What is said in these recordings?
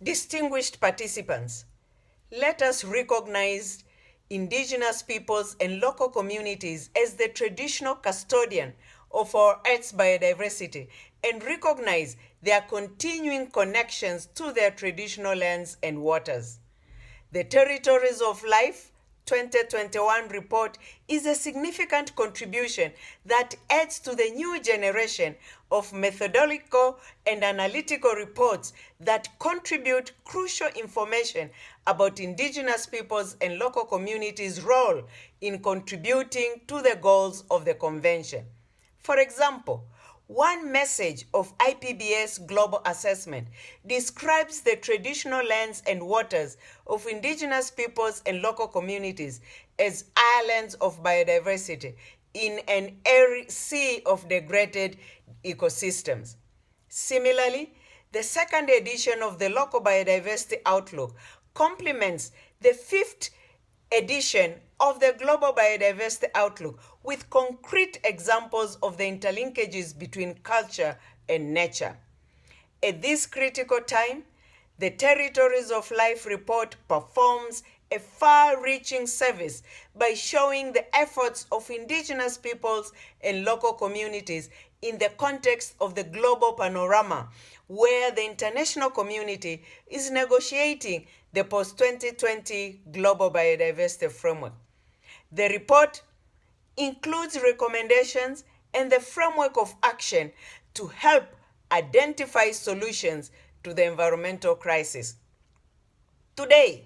Distinguished participants, let us recognize indigenous peoples and local communities as the traditional custodian of our Earth's biodiversity and recognize their continuing connections to their traditional lands and waters. The Territories of Life 2021 report is a significant contribution that adds to the new generation of methodological and analytical reports that contribute crucial information about indigenous peoples and local communities' role in contributing to the goals of the Convention. For example, one message of IPBES Global Assessment describes the traditional lands and waters of indigenous peoples and local communities as islands of biodiversity in an airy sea of degraded ecosystems. Similarly, the second edition of the Local Biodiversity Outlook complements the fifth edition of the Global Biodiversity Outlook with concrete examples of the interlinkages between culture and nature. At this critical time, the Territories of Life report performs a far-reaching service by showing the efforts of indigenous peoples and local communities in the context of the global panorama, where the international community is negotiating the post-2020 Global Biodiversity Framework. The report includes recommendations and the framework of action to help identify solutions to the environmental crisis. Today,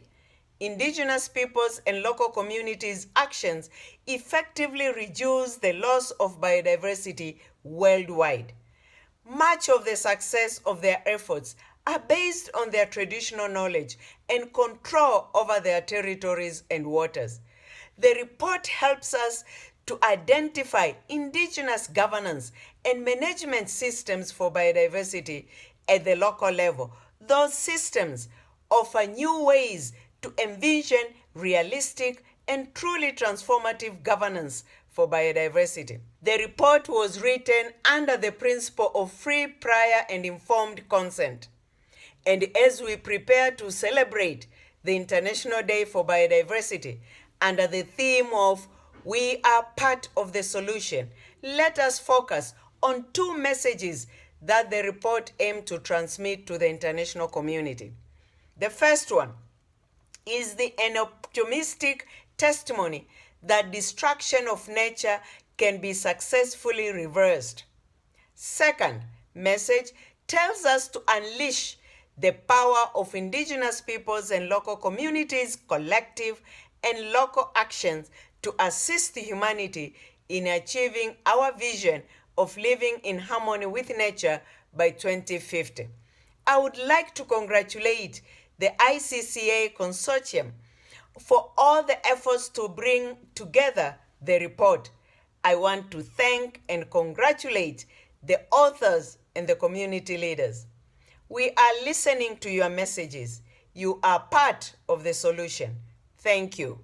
indigenous peoples and local communities' actions effectively reduce the loss of biodiversity worldwide. Much of the success of their efforts are based on their traditional knowledge and control over their territories and waters. The report helps us to identify indigenous governance and management systems for biodiversity at the local level. Those systems offer new ways to envision realistic and truly transformative governance for biodiversity. The report was written under the principle of free, prior, and informed consent. And as we prepare to celebrate the International Day for Biodiversity under the theme of "We are part of the solution," let us focus on two messages that the report aimed to transmit to the international community. The first one is an optimistic testimony that destruction of nature can be successfully reversed. Second message tells us to unleash the power of indigenous peoples and local communities' collective and local actions to assist humanity in achieving our vision of living in harmony with nature by 2050. I would like to congratulate the ICCA Consortium for all the efforts to bring together the report. I want to thank and congratulate the authors and the community leaders. We are listening to your messages. You are part of the solution. Thank you.